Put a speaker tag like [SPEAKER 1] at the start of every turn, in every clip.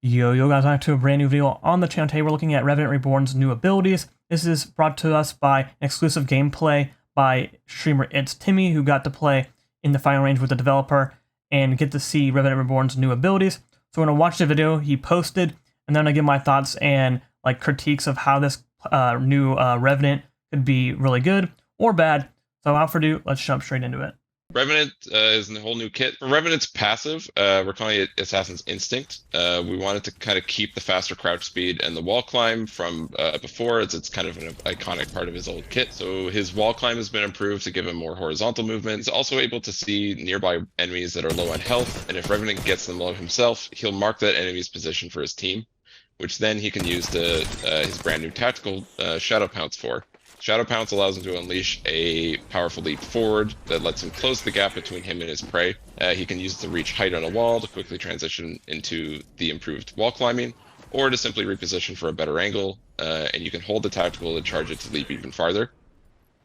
[SPEAKER 1] Yo guys, back to a brand new video on the channel. Today we're looking at Revenant Reborn's new abilities. This is brought to us by an exclusive gameplay by streamer It's Timmy, who got to play in the final range with the developer and get to see Revenant Reborn's new abilities. So we're going to watch the video he posted, and then I give my thoughts and like critiques of how this new Revenant could be really good or bad. So without further ado, let's jump straight into it.
[SPEAKER 2] Revenant is a whole new kit. For Revenant's passive, we're calling it Assassin's Instinct. We wanted to kind of keep the faster crouch speed and the wall climb from before, as it's kind of an iconic part of his old kit. So his wall climb has been improved to give him more horizontal movement. He's also able to see nearby enemies that are low on health, and if Revenant gets them low himself, he'll mark that enemy's position for his team, which then he can use his brand new tactical Shadow Pounce for. Shadow Pounce allows him to unleash a powerful leap forward that lets him close the gap between him and his prey. He can use it to reach height on a wall to quickly transition into the improved wall climbing, or to simply reposition for a better angle, and you can hold the tactical to charge it to leap even farther.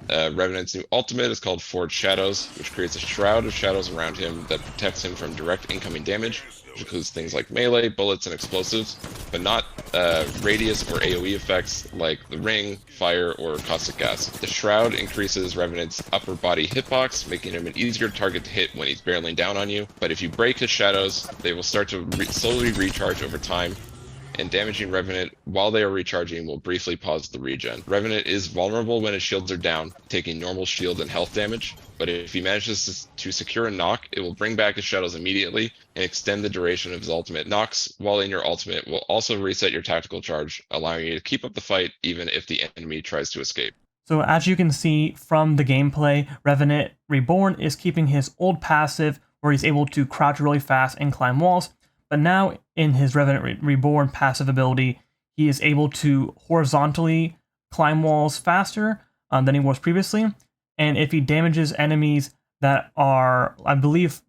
[SPEAKER 2] Revenant's new ultimate is called Forged Shadows, which creates a shroud of shadows around him that protects him from direct incoming damage, which includes things like melee, bullets, and explosives, but not radius or AoE effects like the ring, fire, or caustic gas. The shroud increases Revenant's upper body hitbox, making him an easier target to hit when he's barreling down on you, but if you break his shadows, they will start to slowly recharge over time, and damaging Revenant while they are recharging will briefly pause the regen. Revenant is vulnerable when his shields are down, taking normal shield and health damage, but if he manages to secure a knock, it will bring back his shadows immediately and extend the duration of his ultimate. Knocks while in your ultimate will also reset your tactical charge, allowing you to keep up the fight even if the enemy tries to escape.
[SPEAKER 1] So as you can see from the gameplay, Revenant Reborn is keeping his old passive where he's able to crouch really fast and climb walls, but now in his Revenant Reborn passive ability, he is able to horizontally climb walls faster than he was previously. And if he damages enemies that are, I believe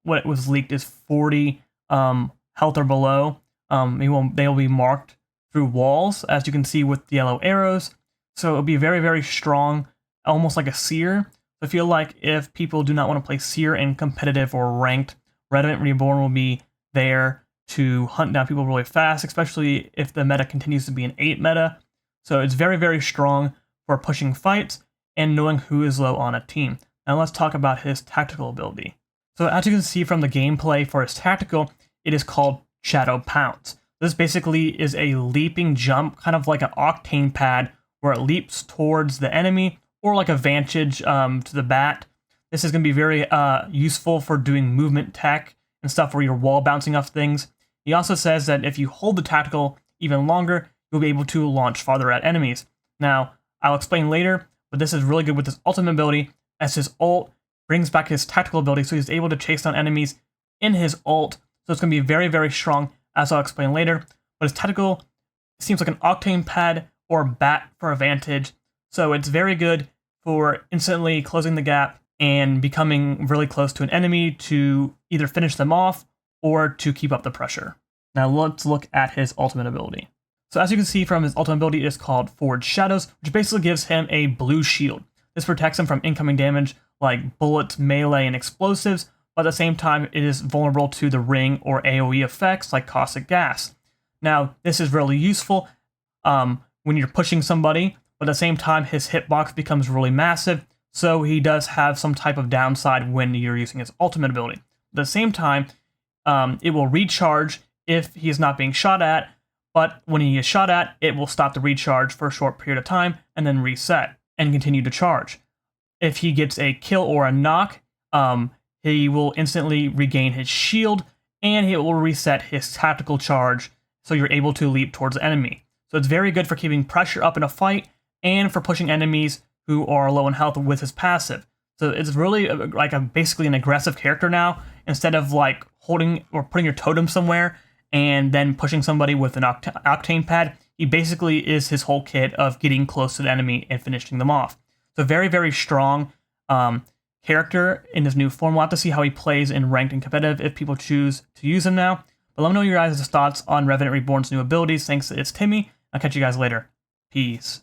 [SPEAKER 1] what was leaked is 40 health or below, they will be marked through walls, as you can see with the yellow arrows. So it'll be very, very strong, almost like a seer. So I feel like if people do not want to play seer in competitive or ranked, Revenant Reborn will be there to hunt down people really fast, especially if the meta continues to be an 8 meta. So it's very, very strong for pushing fights and knowing who is low on a team. Now let's talk about his tactical ability. So as you can see from the gameplay for his tactical, it is called Shadow Pounce. This basically is a leaping jump, kind of like an octane pad, where it leaps towards the enemy, or like a vantage to the bat. This is going to be very useful for doing movement tech and stuff where you're wall bouncing off things. He also says that if you hold the tactical even longer, you'll be able to launch farther at enemies. Now, I'll explain later, but this is really good with his ultimate ability, as his ult brings back his tactical ability, so he's able to chase down enemies in his ult. So it's going to be very, very strong, as I'll explain later. But his tactical seems like an octane pad or bat for advantage, so it's very good for instantly closing the gap and becoming really close to an enemy to either finish them off or to keep up the pressure. Now let's look at his ultimate ability. So as you can see from his ultimate ability, it is called Forged Shadows, which basically gives him a blue shield. This protects him from incoming damage like bullets, melee, and explosives, but at the same time it is vulnerable to the ring or AoE effects like caustic gas. Now this is really useful when you're pushing somebody, but at the same time his hitbox becomes really massive, so he does have some type of downside when you're using his ultimate ability. At the same time, it will recharge if he is not being shot at, but when he is shot at, it will stop the recharge for a short period of time and then reset and continue to charge. If he gets a kill or a knock, he will instantly regain his shield, and it will reset his tactical charge, so you're able to leap towards the enemy. So it's very good for keeping pressure up in a fight and for pushing enemies who are low in health with his passive. So it's really like basically an aggressive character now, instead of like holding or putting your totem somewhere and then pushing somebody with an octane pad. He basically is his whole kit of getting close to the enemy and finishing them off. So very, very strong character in his new form. We'll have to see how he plays in ranked and competitive if people choose to use him now. But let me know your guys' thoughts on Revenant Reborn's new abilities. Thanks, it's Timmy. I'll catch you guys later. Peace.